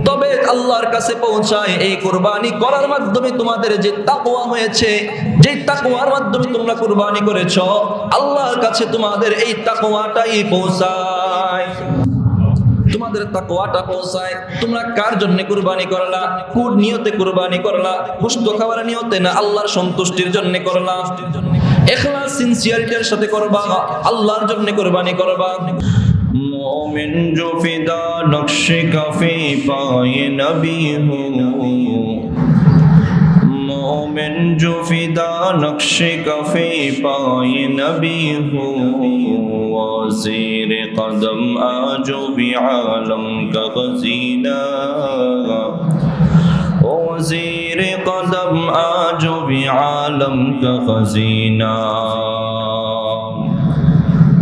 তবে আল্লাহর কাছে পৌঁছায় এই কুরবানি করার মাধ্যমে তোমাদের যে তাকওয়া হয়েছে, যে তাকওয়ার মাধ্যমে তোমরা কুরবানি করেছো, আল্লাহর কাছে তোমাদের এই তাকওয়াটাই পৌঁছায়। তোমাদের তাকওয়াটা পৌঁছায়। তোমরা কার জন্য কুরবানি করলা? কোন নিয়তে কুরবানি করলা? গোশত খাওয়ার নিয়তে না আল্লাহর সন্তুষ্টির জন্য করলা? ইখলাস সিনসিয়ারিটির সাথে করবা, আল্লাহর জন্য কুরবানি করবা। मोमिन जो फिदा नक्श कफी पाए नबी हो, मोमिन जो फिदा नक्श कफी पाए नबी हो, वज़ीर कदम आजो भी आलम का खज़ीना, वज़ीर कदम आजो भी आलम का खज़ीना।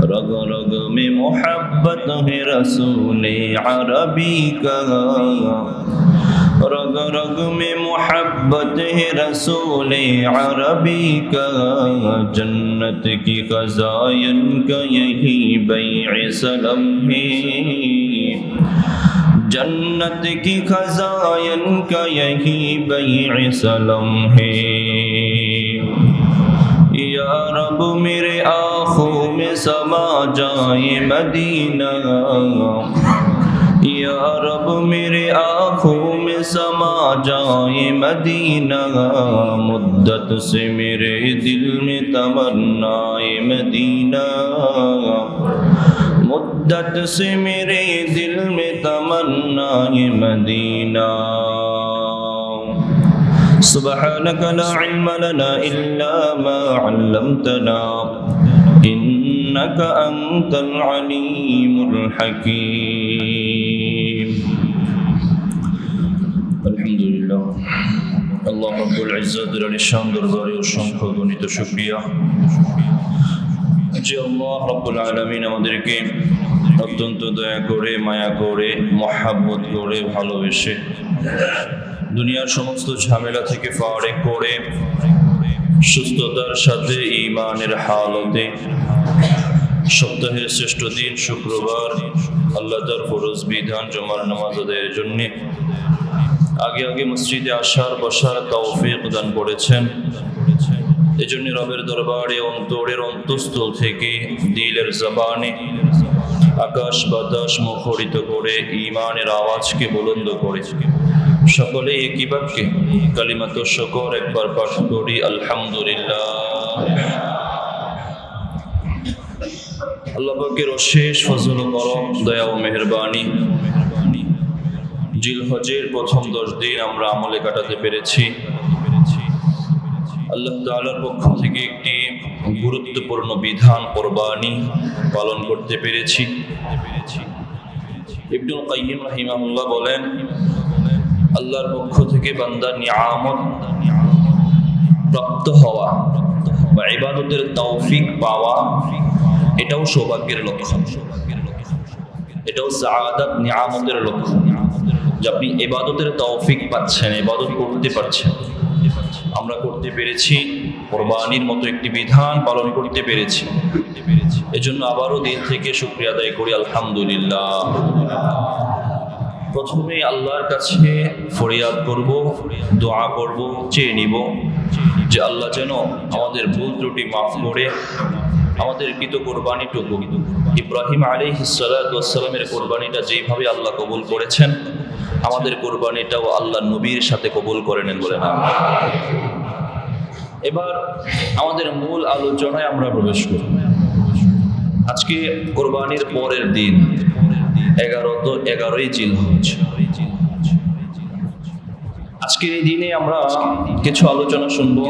रग रग में मोहब्बत है रसूल अरबी का, रग रग में मोहब्बत है रसूल अरबी का, जन्नत की खज़ाइन का यही बैअ सलम है, जन्नत की खज़ाइन का यही बैअ सलम है। या रब मेरे आँखों में समा जाए मदीना, या रब मेरे आँखों में समा जाए मदीना, मुद्दत से मेरे दिल में तमन्नाए मदीना, मुद्दत से मेरे दिल में तमन्नाए मदीना। सुब्हानक ला इल्म लना इल्ला मा अल्लमतना इन्नका अंतल अलीमुल हकीम। अल्हम्दुलिल्लाह, আল্লাহ রাব্বুল ইজ্জতের আলিশান দরবারে অসংখ্য গণিত শুকরিয়া যে আল্লাহ রাব্বুল আলামিন আমাদেরকে অত্যন্ত দয়া করে, মায়া করে, মহব্বত করে, ভালোবেসে দুনিয়ার সমস্ত ঝামেলা থেকে ফারেক করে সুস্থতার সাথে ঈমানের হালতে সপ্তাহের শ্রেষ্ঠ দিন শুক্রবার আল্লাহ তার ফরজ বিধান জুমার নামাজ আদায়ের জন্য আগে আগে মসজিদে আসার বসার তৌফিক দান করেছেন। এজন্য রবের দরবারে অন্তরের অন্তঃস্থল থেকে দিলের জবানে আকাশ বাতাস মুখরিত করে ঈমানের আওয়াজকে বুলন্দ করে সকলে একই বাক্যে কালিমাত শুকর একবার পাঠ করি, আলহামদুলিল্লাহ। আল্লাহ পাকের অশেষ ফজল ও করম, দয়া ও মেহেরবানি, জিলহজের প্রথম 10 দিন আমরা আমলে কাটাতে পেরেছি। আল্লাহ তাআলার পক্ষ থেকে একটি গুরুত্বপূর্ণ বিধান কুরবানি পালন করতে পেরেছি। ইবনুল কাইয়িম রাহিমাহুল্লাহ বলেন, আল্লাহর পক্ষ থেকে বান্দার নিয়ামত প্রাপ্ত হওয়া বা ইবাদতের তৌফিক পাওয়া এটাও সৌভাগ্যের লক্ষণ, এটাও সাআদাত নিয়ামতের লক্ষণ যে আপনি ইবাদতের তৌফিক পাচ্ছেন, ইবাদত করতে পারছেন। আমরা করতে পেরেছি, কুরবানির মতো একটি বিধান পালন করতে পেরেছি। এজন্য আবারও দিল থেকে শুকরিয়া আদায় করি, আলহামদুলিল্লাহ। প্রথমে আল্লাহর কাছে ফরিয়াদ করব, দোয়া করব, চেয়ে নিব যে আল্লাহ যেন আমাদের ভুল ত্রুটি মাফ করে আমাদের কৃত কোরবানিটুকু ইব্রাহিম আলাইহিস সালাতু ওয়াস সালামের কোরবানিটা যেইভাবে আল্লাহ কবুল করেছেন আমাদের কোরবানিটাও আল্লাহ নবীর সাথে কবুল করে নেন বলে না। এবার আমাদের মূল আলোচনায় আমরা প্রবেশ করব। আজকে কোরবানির পরের দিন 11ই জিলহজ। আজকের এই দিনে আমরা কিছু আলোচনা শুনবো।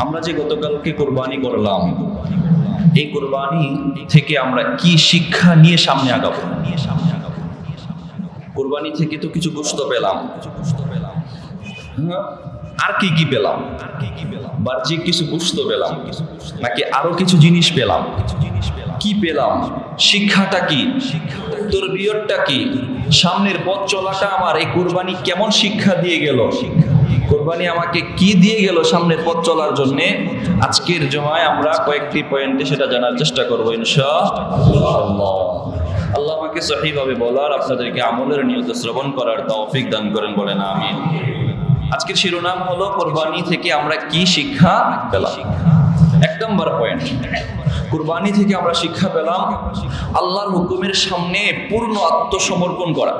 আমরা যে গতকালকে কোরবানি করলাম, এই কোরবানি থেকে আমরা কি শিক্ষা নিয়ে সামনে আগাবো? কোরবানি থেকে তো কিছু গোশত পেলাম, আর কি কি পেলাম? বাহ্যিক কিছু গোশত পেলাম নাকি আরো কিছু জিনিস পেলাম? কি পেলাম? শিক্ষাটা কি? তরবিয়তটা কি? সামনের পথ চলাটা আমার এই কোরবানি কেমন শিক্ষা দিয়ে গেল? কোরবানি আমাকে কি দিয়ে গেল সামনের পথ চলার জন্য? আজকের জমায় আমরা কয়েকটি পয়েন্টে সেটা জানার চেষ্টা করবো ইনশাআল্লাহ। সহিভাবে বলার, আপনাদেরকে আমলের নিয়ত শ্রবণ করার তৌফিক দান করেন, বলেন আমিন। আজকের শিরোনাম হলো কোরবানি থেকে আমরা কি শিক্ষা পেলাম। 1 নম্বর পয়েন্ট, কুরবানি থেকে আমরা শিক্ষা পেলাম আল্লাহর হুকুমের সামনে পূর্ণ আত্মসমর্পণ করা।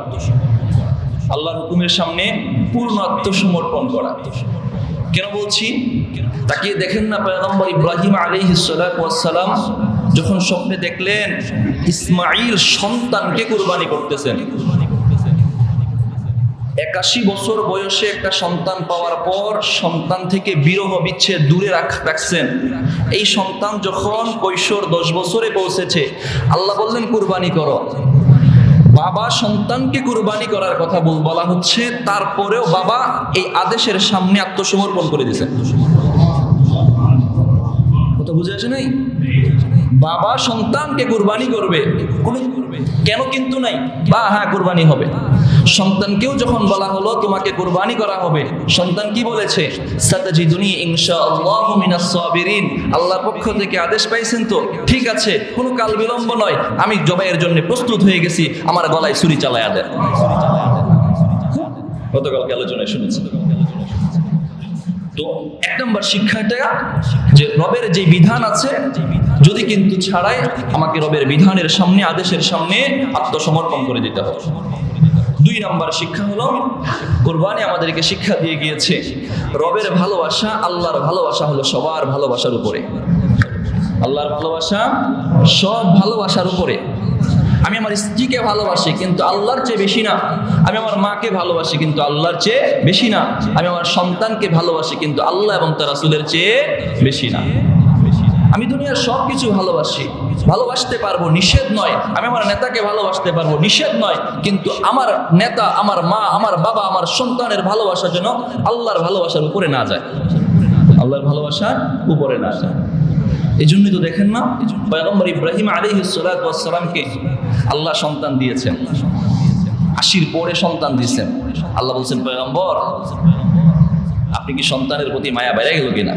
আল্লাহর হুকুমের সামনে পূর্ণ আত্মসমর্পণ করা। কেন বলছি? তাকিয়ে দেখেন না, পয়গম্বর ইব্রাহিম আলাইহিস সালাতু ওয়াস সালাম যখন স্বপ্নে দেখলেন ইসমাঈল সন্তানকে কুরবানি করতেছেন, 81 বছর বয়সে একটা সন্তান পাওয়ার পর সন্তান থেকে বিরহ বিচ্ছেদ দূরে রাখছেন। এই সন্তান যখন কৈশোর 10 বছরে পৌঁছেছে, আল্লাহ বললেন কুরবানি করো। বাবা সন্তানকে কুরবানি করার কথা বলা হচ্ছে, তারপরেও বাবা এই আদেশের সামনে আত্মসমর্পণ করে দিয়েছেন। কথা বুঝে আসে নাই? বাবা সন্তানকে কুরবানি করবে, কেন কিন্তু নাই, বা হ্যাঁ কুরবানি হবে। সন্তানকেও যখন বলা হলো তোমাকে কুরবানি করা হবে, সন্তান কি বলেছে? সাতাজিদুনি ইনশাআল্লাহু মিনাস সাবিরিন। আল্লাহর পক্ষ থেকে আদেশ পাইছেন তো, ঠিক আছে, কোনো কাল বিলম্ব নয়, আমি জবাইয়ের জন্য প্রস্তুত হয়ে গেছি, আমার গলায় ছুরি চালায়া দেন। গতকালকে আলোচনায় শুনেছি। তো 1 নম্বর শিক্ষাটা যে রবের যে বিধান আছে, যদি কিন্তু ছাড়াই আমাকে রবের বিধানের সামনে, আদেশের সামনে আত্মসমর্পণ করে দিতে হবে। 2 নম্বর শিক্ষা হলো, কুরবানি আমাদেরকে শিক্ষা দিয়ে গিয়েছে রবের ভালোবাসা, আল্লাহর ভালোবাসা হলো সবার ভালোবাসার উপরে। আল্লাহর ভালোবাসা সব ভালোবাসার উপরে। আমি আমার স্ত্রীকে ভালোবাসি কিন্তু আল্লাহর চেয়ে বেশি না। আমি আমার মাকে ভালোবাসি কিন্তু আল্লাহর চেয়ে বেশি না। আমি আমার সন্তানকে ভালোবাসি কিন্তু আল্লাহ এবং তার রাসূলের চেয়ে বেশি না। আমি দুনিয়ার সব কিছু ভালোবাসি, ভালোবাসতে পারবো, নিষেধ নয়। আমি আমার নেতাকে ভালোবাসতে পারবো, নিষেধ নয়। কিন্তু আমার নেতা, আমার মা, আমার বাবা, আমার সন্তানের ভালোবাসা যেন আল্লাহর ভালোবাসার উপরে না যায়, আল্লাহর ভালোবাসার উপরে না যায়। এই জন্যই তো দেখেন না, পয়গম্বর ইব্রাহিম আলাইহিস সালাতু ওয়াস সালামকে আল্লাহ সন্তান দিয়েছেন, 80 পরে সন্তান দিয়েছেন। আল্লাহ বলছেন, পয়গম্বর আপনি কি সন্তানের প্রতি মায়া বেড়ে গেল কিনা?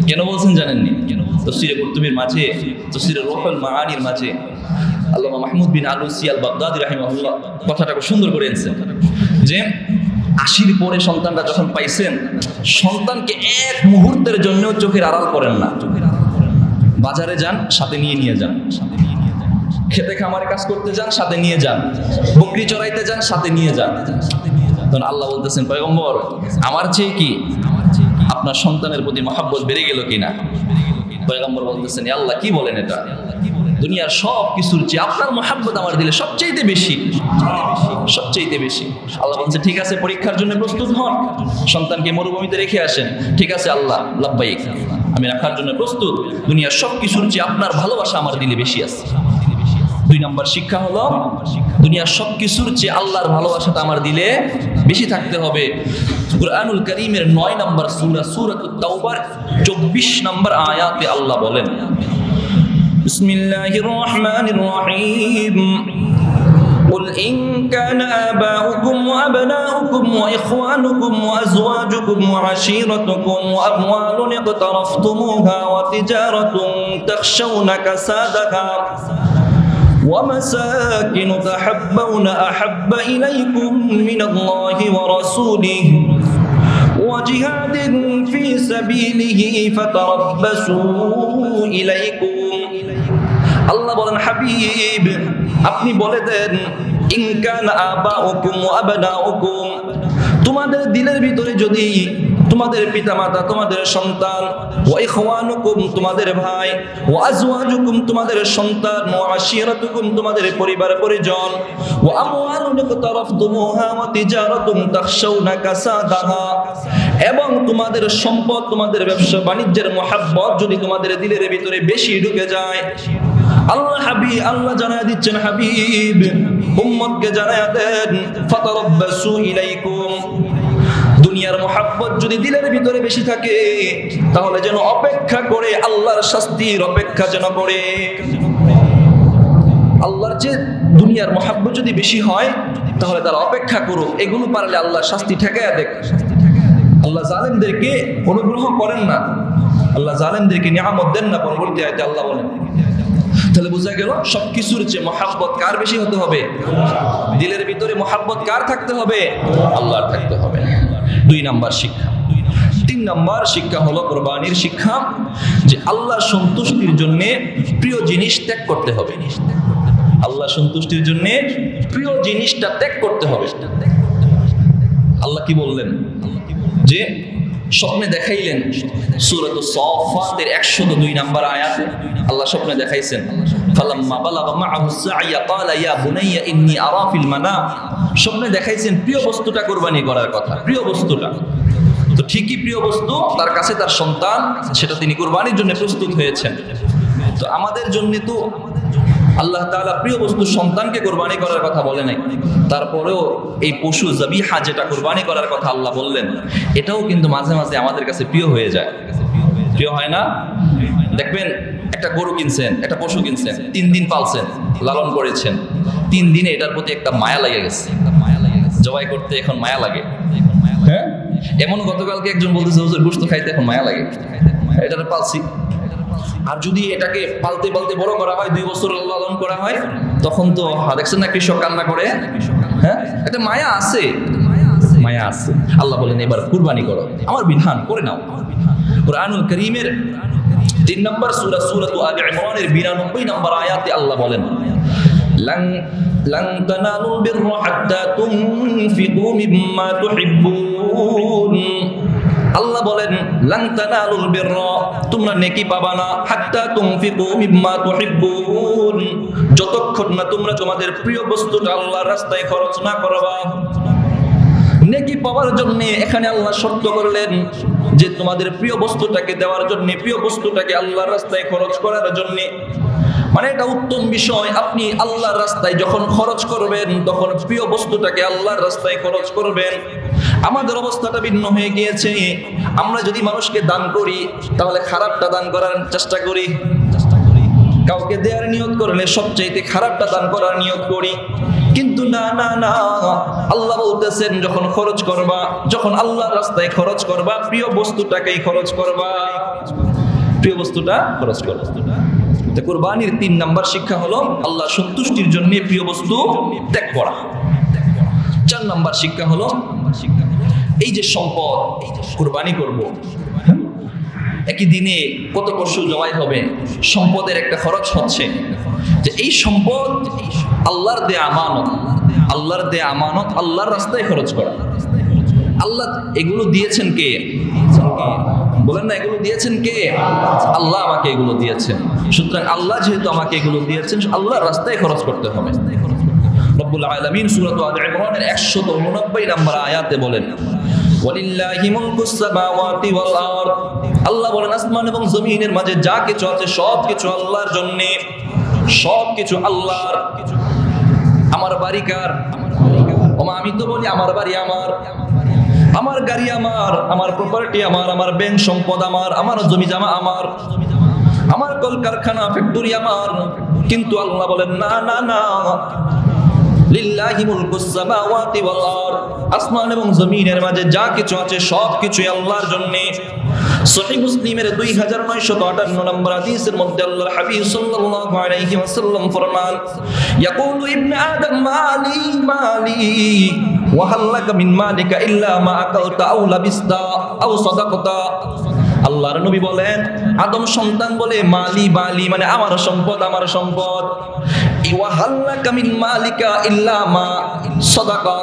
কেন বলছেন জানেননি? তাফসীরে কুরতুবীর মাঝে, তাফসীরে রূহুল মাআনির মাঝে আল্লামা মাহমুদ বিন আলুসি আল বাগদাদি রাহিমাহুল্লাহ কথাটা খুব সুন্দর করে এনেছেন যে 80 পরে সন্তানটা যখন পাইছেন, সন্তানকে এক মুহূর্তের জন্য চোখের আড়াল করেন না। বাজারে যান, সাথে নিয়ে যান। খেতে খামারে কাজ করতে যান, সাথে নিয়ে যান। বকরি চড়াইতে যান, সাথে নিয়ে যান। তখন আল্লাহ বলতেছেন, পয়গম্বর আমার চেয়ে কি আপনার সন্তানের প্রতি মহব্বত বেড়ে গেল কিনা? পয়গম্বর বলতেছেন, আল্লাহ কি বলেন এটা? দুনিয়ার সব কিছুর চেয়ে আপনার মহব্বত আমার দিলে সবচেয়ে বেশি, সবচেয়ে বেশি। আল্লাহ বলছে, ঠিক আছে, পরীক্ষার জন্য প্রস্তুত হন, সন্তানকে মরুভূমিতে রেখে আসেন। ঠিক আছে আল্লাহ, লাব্বাইক, আমি রাখার জন্য প্রস্তুত। দুনিয়ার সব কিছুর চেয়ে আপনার ভালোবাসা আমার দিলে বেশি আছে। 2 নম্বর শিক্ষা হলো, দুনিয়ার সব কিছুর চেয়ে আল্লাহর ভালোবাসাটা আমার দিলে বেশি থাকতে হবে। কুরআনুল কারীমের 9 নম্বর সূরা, সূরাতুত তাওবার 24 নম্বর আয়াতে আল্লাহ বলেন, বিসমিল্লাহির রহমানির রহিম, قل إن كان آباؤكم وأبناؤكم وإخوانكم وأزواجكم وعشيرتكم وأموال اقترفتموها وتجارة تخشون كسادها ومساكن تحبون أحب إليكم من الله ورسوله وجهاد في سبيله فتربصوا إليكم। আল্লাহ বলেন, হাবিব আপনি বলে দেন, ইন কানা আবাউকুম ওয়া আবনাউকুম, তোমাদের দিলের ভিতরে যদি তোমাদের পিতামাতা, তোমাদের সন্তান, ওয়া ইখওয়ানুকুম তোমাদের ভাই, ওয়া আজওয়াজুকুম তোমাদের সন্তান, ওয়া আশিরাতুকুম তোমাদের পরিবার পরিজন, ওয়া আমওয়ালুন ইকতারাফতুমুহা ওয়া তিজারাতুন তাখশাউনা কাসাদাহা, এবং তোমাদের সম্পদ, তোমাদের ব্যবসা বাণিজ্যের মহব্বত যদি তোমাদের দিলের ভিতরে বেশি ঢুকে যায়, আল্লাহ জানায় দিচ্ছেন, হাবিব উম্মতকে জানায় দেন, ফাতারাব্বাসু ইলাইকুম, দুনিয়ার মহব্বত যদি দিলের ভিতরে বেশি থাকে তাহলে যেন অপেক্ষা করে, আল্লাহর শাস্তির অপেক্ষা যেন করে। আল্লাহর যে দুনিয়ার মহব্বত যদি বেশি হয় তাহলে তারা অপেক্ষা করুক, এগুলো পারলে আল্লাহর শাস্তি ঠেকায়া দেখ। আল্লাহ জালেমদেরকে অনুগ্রহ করেন না, আল্লাহ জালেমদেরকে নিয়ামত দেন না। পরবর্তী আয়াতে আল্লাহ বলেন, তাহলে বোঝা গেল সবকিছুর চেয়ে মহাব্বত কার বেশি হতে হবে? দিলের ভিতরে মহাব্বত কার থাকতে হবে? আল্লাহর থাকতে হবে। 2 নাম্বার শিক্ষা। 3 নাম্বার শিক্ষা হলো কুরবানির শিক্ষা, যে আল্লাহর সন্তুষ্টির জন্য প্রিয় জিনিস ত্যাগ করতে হবে। আল্লাহ সন্তুষ্টির জন্য প্রিয় জিনিসটা ত্যাগ করতে হবে। আল্লাহ কি বললেন? যে স্বপ্নে দেখাইলেন সূরাতুস সাফফাতের 102 নাম্বার আয়াতে আল্লাহ স্বপ্নে দেখাইছেন, ফালাম্মা বালাগা মাআহুস সা'য়া ক্বালা ইয়া বুনাইয়া ইন্নী আরা ফিল মানাম। স্বপ্নে দেখাইছেন প্রিয় বস্তুটা কুরবানি করার কথা, প্রিয় বস্তুটা। তো ঠিকই প্রিয় বস্তু তার কাছে তার সন্তান, সেটা তিনি কুরবানির জন্য প্রস্তুত হয়েছেন। তো আমাদের জন্য তো আল্লাহ তাআলা প্রিয় বস্তু সন্তানকে কুরবানি করার কথা বলে নাই, তারপরেও এই পশু যাবিহা যেটা কুরবানি করার কথা আল্লাহ বললেন, এটাও কিন্তু মাঝে মাঝে আমাদের কাছে প্রিয় হয়ে যায়। প্রিয় হয় না? দেখবেন একটা গরু কিনছেন, একটা পশু কিনছেন, 3 দিন পালছেন, লালন করেছেন, 3 দিনে এটার প্রতি একটা মায়া লেগে গেছে, জবাই করতে এখন মায়া লাগে। হ্যাঁ, এমন গতকালকে একজন বলতেছে হুজুর গোশত খাইতে এখন মায়া লাগে, এটারে পালছি। আর যদি এটাকে পালতে পালতে বড় করা হয়, 2 বছর লালন করা হয়, তখন তো দেখছেন না কৃষক কান্না করে। হ্যাঁ, একটা মায়া আছে, মায়া আছে। আল্লাহ বলেন এবার কুরবানি করো, আমার বিধান করে নাও। কুরআনুল কারীমের 3 নম্বর সূরা সূরাতু আলে ইমরানের 92 নম্বর আয়াতে আল্লাহ বলেন, লান তানালুল বিররা হাত্তা তুনফিকু মিম্মা তুহিব্বুন। আল্লাহ বলেন লান তানালুল বিররা, তোমরা নেকি পাবা না, হাত্তা তুনফিকু মিম্মা তুহিব্বুন, যতক্ষণ না তোমরা তোমাদের প্রিয় বস্তুটা আল্লাহর রাস্তায় খরচ না করবা। নেকি পাওয়ার জন্য এখানে আল্লাহ শর্ত করলেন যে তোমাদের প্রিয় বস্তুটাকে দেওয়ার জন্য, প্রিয় বস্তুটাকে আল্লাহর রাস্তায় খরচ করার জন্য। মানে এটা উত্তম বিষয়, আপনি আল্লাহর রাস্তায় যখন খরচ করবেন তখন প্রিয় বস্তুটাকে আল্লাহর রাস্তায় খরচ করবেন। আমাদের অবস্থাটা ভিন্ন হয়ে গিয়েছে, আমরা যদি মানুষকে দান করি তাহলে খারাপটা দান করার চেষ্টা করি, কাউকে দেওয়ার নিয়ত করলে সবচাইতে খারাপটা দান করার নিয়ত করি। কিন্তু না না না, আল্লাহ বলতেছেন যখন খরচ করবা, যখন আল্লাহর রাস্তায় খরচ করবা, প্রিয় বস্তুটাকেই খরচ করবা, প্রিয় বস্তুটা খরচ করবা। তো কুরবানির 3 নাম্বার শিক্ষা হলো আল্লাহ সন্তুষ্টির জন্য প্রিয় বস্তু ত্যাগ করা। 4 নাম্বার শিক্ষা হলো এই যে সম্পদ কুরবানি করব, একই দিনে কত পশু জবাই হবে, সম্পদের একটা খরচ হচ্ছে, যে এই সম্পদ আল্লাহর দেয়া আমানত, আল্লাহর দেয়া আমানত আল্লাহর রাস্তায় খরচ করা। আল্লাহ এগুলো দিয়েছেন কে? বলেন না, এগুলো দিয়েছেন কে? আল্লাহ আমাকে এগুলো দিয়েছেন। সুতরাং আল্লাহ যেহেতু আমাকে এগুলো দিয়েছেন, আল্লাহর রাস্তায় খরচ করতে হবে। রব্বুল আলামিন সূরা আলে ইমরানের 189 নম্বর আয়াতে বলেন, ওয়ালিল্লাহি মুলকুস সামাওয়াতি ওয়াল আরদ। আল্লাহ বলেন আসমান এবং জমিনের মাঝে যা কিছু আছে সব কিছু আল্লাহর জন্য, সব কিছু আল্লাহর। আমার বাড়ি কার? আমি তো বলি আমার বাড়ি আমার, আমার গাড়ি আমার, আমার প্রপার্টি আমার, আমার ব্যাংক সম্পদ আমার, আমার জমি জমা আমার, আমার কলকারখানা ফ্যাক্টরি আমার। কিন্তু আল্লাহ বলেন না না না, লিল্লাহি মুলকুস সামাওয়াতি ওয়াল আরদ, আসমান এবং জমিনের মাঝে যা কিছু আছে সব কিছুই আল্লাহর জন্য। সহিহ মুসলিমের 2958 নম্বর হাদিসের মধ্যে আল্লাহর হাবিব সাল্লাল্লাহু আলাইহি ওয়াসাল্লাম ফরমান, ইয়াকুলু ইবনে আদম মালি মালি ওয়া হাল লাকা মিন মালিকা ইল্লা মা আকালতা আও লাবিস্তা আও সাদাকাতা। আল্লাহর নবী বলেন, আদম সন্তান বলে মালি মালি, মানে আমার সম্পদ আমার সম্পদ। ওয়া হাল লাকা মিন মালিকা ইল্লা মা সাদাকা,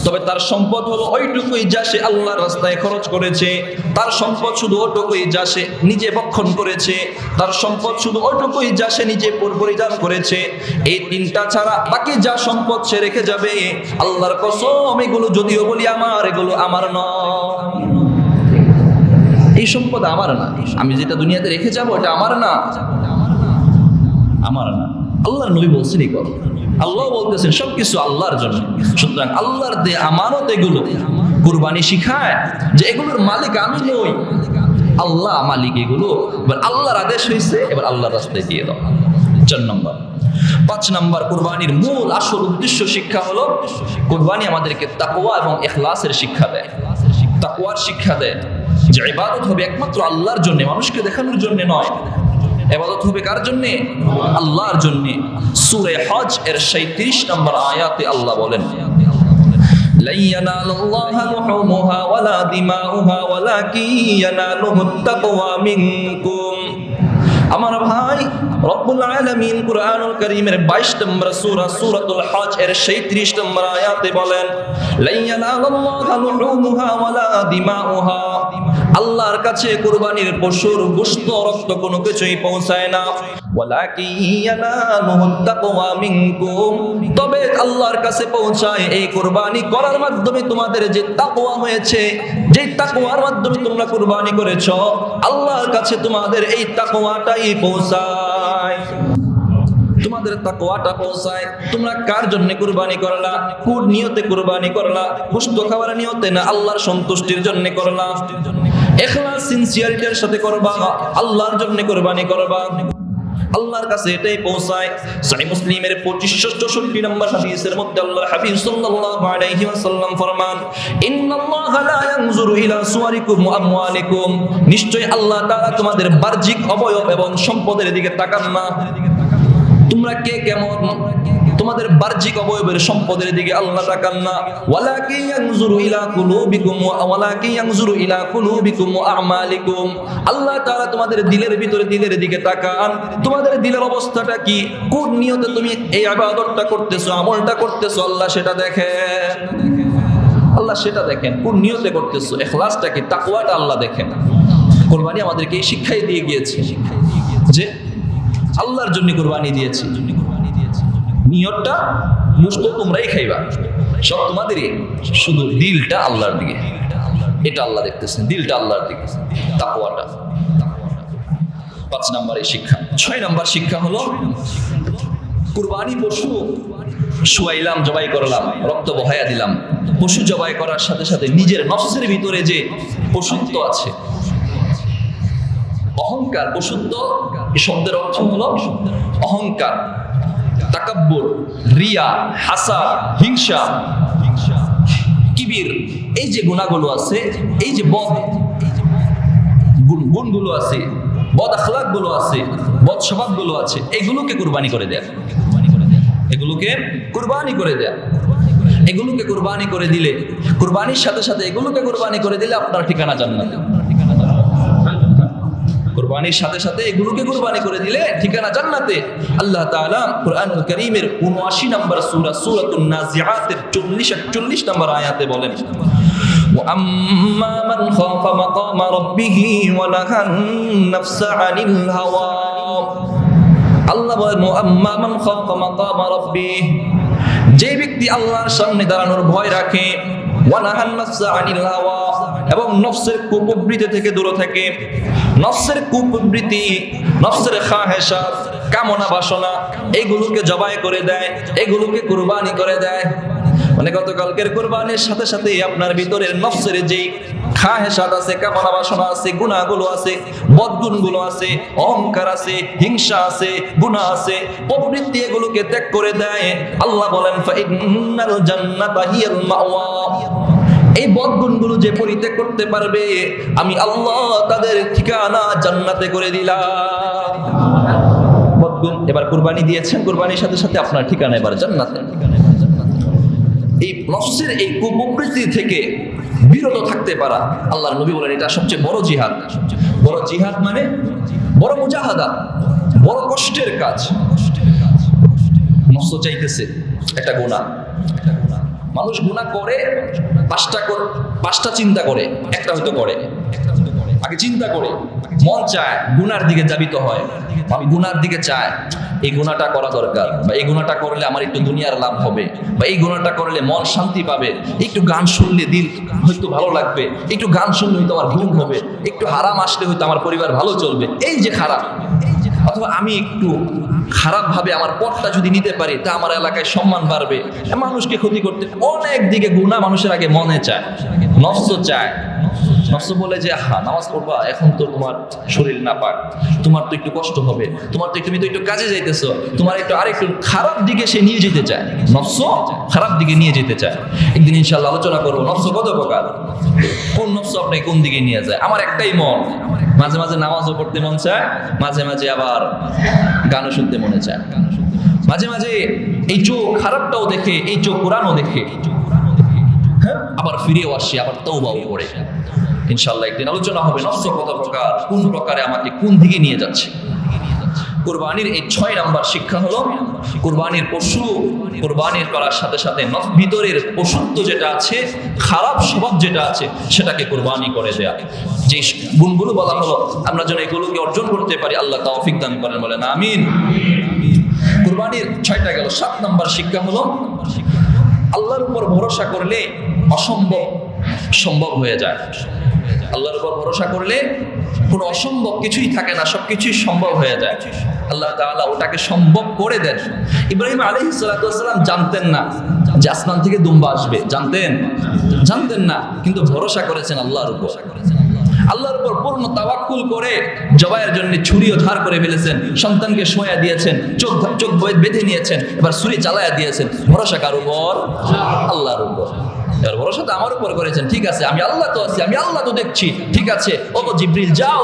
তবে তার সম্পদ হলো ওইটুকুই যা সে আল্লাহর রাস্তায় খরচ করেছে, তার সম্পদ শুধু ওইটুকুই যা সে নিজে ভক্ষণ করেছে, তার সম্পদ শুধু ওইটুকুই যা সে নিজে পরিধান করেছে। এই 3টা ছাড়া বাকি যা সম্পদ সে রেখে যাবে, আল্লাহর কসম এগুলো যদিও বলি আমার, এগুলো আমার নয়। এই সম্পদ আমার না, আমি যেটা দুনিয়াতে রেখে যাবো এটা আমার না, আমার না। আল্লাহর নবী বলছেন এই কথা, আল্লাহ বলতেছেন সবকিছু আল্লাহর জন্য। সুতরাং আল্লাহর দেয়া আমানত এগুলো। কুরবানি শিখায় যে এগুলোর মালিক আমি নই, আল্লাহ মালিক এগুলো। এবার আল্লাহর আদেশ হয়েছে, এবার আল্লাহর রাস্তায় দিয়ে দাও। 4 নম্বর। 5 নম্বর কুরবানির মূল আসল উদ্দেশ্য শিক্ষা হলো কুরবানি আমাদেরকে তাকওয়া এবং ইখলাসের শিক্ষা দেয়, তাকওয়ার শিক্ষা দেয়, যে ইবাদত হবে একমাত্র আল্লাহর জন্য, মানুষকে দেখানোর জন্য নয়। ইবাদত হবে কার জন্য? আল্লাহর জন্য। সূরা হজ এর 37 নম্বর আয়াতে আল্লাহ বলেন, লা ইয়ানালুল্লাহা লুহুমুহা ওয়ালা দিমাউহা ওয়ালাকিন ইয়ানালুহুত তাকওয়া মিনকুম। আমার ভাই, রব্বুল আলামিন কুরআনুল কারীমের 22 নম্বর সূরা সূরাতুল হজ এর 37 নম্বর আয়াতে বলেন, লা ইয়ানালুল্লাহা লুহুমুহা ওয়ালা দিমাউহা। আল্লাহর কাছে কুরবানির পশুর গোশত রক্ত কোনো কিছুই পৌঁছায় না। ওয়ালাকিন ইয়ানালুহুত তাকওয়া মিনকুম, তবে আল্লাহর কাছে পৌঁছায় এই কুরবানি করার মাধ্যমে তোমাদের যে তাকওয়া হয়েছে, যে তাকওয়ার মাধ্যমে তোমরা কুরবানি করেছো, আল্লাহর কাছে তোমাদের এই তাকওয়াটাই পৌঁছায়। তোমাদের তাকওয়াটা পৌঁছায়। তোমরা কার জন্য কুরবানি করলা? কোন নিয়তে কুরবানি করলা? গোশত খাওয়ার নিয়তে না আল্লাহর সন্তুষ্টির জন্য করলা? ইখলাস সিনসিয়ারিটির সাথে করবা, আল্লাহর জন্য কুরবানি করবা। আল্লাহর কাছে এটাই পৌঁছায়। সহিহ মুসলিমের 2564 নম্বর হাদিসের মধ্যে আল্লাহর হাবিব সাল্লাল্লাহু আলাইহি ওয়াসাল্লাম ফরমান, ইন্নাল্লাহা লা ইয়ানজুরু ইলা সুওয়ারিকুম ওয়া আমওয়ালিকুম, নিশ্চয়ই আল্লাহ তাআলা তোমাদের বাহ্যিক অবয়ব এবং সম্পদের দিকে তাকান না। তোমরা কে কেমন, তোমাদের বাহ্যিক অবয়বের সম্পদের দিকে আল্লাহ তাকান না। ওয়ালাকিন ইয়ানজুরু ইলা কুলুবিকুম ওয়ালাকিন ইয়ানজুরু ইলা কুলুবিকুম ওয়া আমালিকুম, আল্লাহ তাআলা তোমাদের দিলের ভিতরে, দিলের দিকে তাকান। তোমাদের দিলের অবস্থাটা কি, কোন নিয়তে তুমি এই ইবাদতটা করতেছো, আমলটা করতেছো, আল্লাহ সেটা দেখেন। আল্লাহ সেটা দেখেন, কোন নিয়তে করতেছো, ইখলাসটা কি, তাকওয়াটা আল্লাহ দেখেন। কুরবানি আমাদেরকে এই শিক্ষাই দিয়ে গিয়েছে যে আল্লাহর জন্য কুরবানি দিয়েছি। নিয়তটা গোশত তোমরাই খাইবা, সব তোমাদেরই, শুধু দিলটা আল্লাহর দিকে। এটা আল্লাহ দেখতেছেন, দিলটা আল্লাহর দিকে, তাকওয়াটা। 5 নম্বর এই শিক্ষা। 6 নম্বর শিক্ষা হলো, কুরবানি পশু শুয়াইলাম, জবাই করলাম, রক্ত বহায়া দিলাম। পশু জবাই করার সাথে সাথে নিজের নফসের ভিতরে যে পশুত্ব আছে, অহংকার, পশুত্ব এই শব্দের অর্থ হলো অহংকার, তাকাব্বুর, রিয়া, হাসাদ, হিংসা, কিবির, এই যে গুণাগুলো আছে, এই যে বদ গুণগুলো আছে, বদ আখলাকগুলো আছে, বদ স্বভাবগুলো আছে, এগুলোকে কুরবানি করে দেয়। এগুলোকে কুরবানি করে দেয়। এগুলোকে কুরবানি করে দিলে, কুরবানির সাথে সাথে এগুলোকে কুরবানি করে দিলে আপনার ঠিকানা জান্নাতে। কুরবানির সাথে সাথে এগুলোকে কুরবানি করে দিলে ঠিকানা জান্নাতে। আল্লাহ তাআলা কুরআনুল কারীমের 79 নম্বর সূরা সূরাতুন নাজিআতের 40 নম্বর আয়াতে বলেন, ওয়া আম্মা মান খাফা মাকামা রাব্বিহি ওয়া নাহান নাফসা আনিল হাওয়া। আল্লাহ বলেন, ওয়া আম্মা মান খাফা মাকামা রাব্বিহি, যে ব্যক্তি আল্লাহর সামনে দাঁড়ানোর ভয় রাখে, ওয়া নাহান নাফসা আনিল হাওয়া, এবং নফসের কুপ্রবৃত্তি থেকে দূরে থাকে। নফসের কুপ্রবৃত্তি, নফসের খাহেশাত, কামনা বাসনা, এগুলোকে জবাই করে দেয়, এগুলোকে কুরবানি করে দেয়। মানে গতকালকের কুরবানির সাথে সাথে আপনার ভিতরের নফসের যেই খাহেশাত আছে, কামনা বাসনা আছে, গুনাহগুলো আছে, বদগুণগুলো আছে, অহংকার আছে, হিংসা আছে, গুনাহ আছে, প্রবৃত্তি, এগুলোকে ত্যাগ করে দেয়। আল্লাহ বলেন, ফাইন্নাল জান্নাতা হিয়াল মাওয়া, এই বদগুণগুলো যে পরিত্যাগ করতে পারবে, আমি আল্লাহ তাদের ঠিকানা জান্নাতে করে দিলাম। বদগুণ, এবার কুরবানি দিয়েছেন, কুরবানির সাথে সাথে আপনার ঠিকানা এবার জান্নাতে। এই নফসের এই কুপ্রবৃত্তি থেকে বিরত থাকতে পারা, আল্লাহর নবী বলেন, এটা সবচেয়ে বড় জিহাদ। বড় জিহাদ মানে বড় মুজাহাদা, বড় কষ্টের কাজ। নফস চাইতেছে একটা গুনাহ, মানুষ গুনাহ করে, পাঁচটা চিন্তা করে, একটা হয়তো করে। আগে চিন্তা করে, মন চায়, গুনার দিকে ধাবিত হয়, আমি গুনার দিকে চাই, এই গুনাহটা করা দরকার, বা এই গুনাহটা করলে আমার একটু দুনিয়ার লাভ হবে, বা এই গুনাহটা করলে মন শান্তি পাবে, একটু গান শুনলে দিল হয়তো ভালো লাগবে, একটু গান শুনলে হয়তো আমার ঘুম হবে, একটু হারাম আসলে হয়তো আমার পরিবার ভালো চলবে, এই যে খারাপ। অথবা আমি একটু খারাপ ভাবে আমার পথটা যদি নিতে পারি, তা আমার এলাকায় সম্মান বাড়বে, মানুষকে ক্ষতি করতে, অনেক দিকে গুনাহ মানুষের আগে মনে চায়, নফস চায়। নফস বলে যে নামাজ পড়বা, এখন তো তোমার শরীর নাপাক, তোমার তো একটু কষ্ট হবে, তোমার তো তুমি তো একটু কাজে যাইতেছো, তোমার একটু আরেকটু খারাপ দিকে সে নিয়ে যেতে চায়, নফস খারাপ দিকে নিয়ে যেতে চায়। একদিন ইনশাআল্লাহ আলোচনা করবো নফস কত প্রকার, কোন নফস আপনাকে কোন দিকে নিয়ে যায়। আমার একটাই মন, মাঝে মাঝে নামাজও পড়তে মন চায়, মাঝে মাঝে আবার গানও শুনতে মনে চায়, মাঝে মাঝে এই চোখ খারাপটাও দেখে, এই চোখ কোরআনও দেখে, হ্যাঁ আবার ফিরেও আসে, আবার তওবাও করে। ইনশাআল্লাহ একদিন আলোচনা হবে নফস কত প্রকার, কোন প্রকারে আমাকে কোন দিকে নিয়ে যাচ্ছে। কুরবানির এই 6 নাম্বার শিক্ষা হলো কুরবানির পশু কুরবানির করার সাথে সাথে ভিতরের পশুত্ব যেটা আছে, খারাপ স্বভাব যেটা আছে, সেটাকে কুরবানি করে দেয়া। যে গুণগুলো বলা হলো আমরা যেন এগুলোকে অর্জন করতে পারি, আল্লাহ তৌফিক দান করেন, বলেন আমিন। কুরবানির 6টা গেল। 7 নাম্বার শিক্ষা হলো আল্লাহর উপর ভরসা করলে অসম্ভব সম্ভব হয়ে যায়। আল্লাহর উপর ভরসা করলে কোনো অসম্ভব কিছুই থাকে না, সবকিছুই সম্ভব হয়ে যায়। আল্লাহ তাআলা ওটাকে সম্ভব করে দেন। ইব্রাহিম আলাইহিস সালাতু ওয়াস সালাম জানতেন না যে আসমান থেকে দুম্বা আসবে, জানতেন না, কিন্তু ভরসা করেছেন আল্লাহর উপর। আল্লাহর উপর পূর্ণ তাওয়াক্কুল করে জবাইয়ের জন্য ছুরিও ধার করে ফেলেছেন, সন্তানকে শোয়া দিয়েছেন, চোখ বেঁধে নিয়েছেন, এবার ছুরি চালায়া দিয়েছেন। ভরসা কার উপর? আল্লাহর উপর। এবার ভরসা তো আমার উপর করেছেন, ঠিক আছে আমি আল্লাহ তো আছি, আমি আল্লাহ তো দেখছি, ঠিক আছে ও জিবরিল যাও,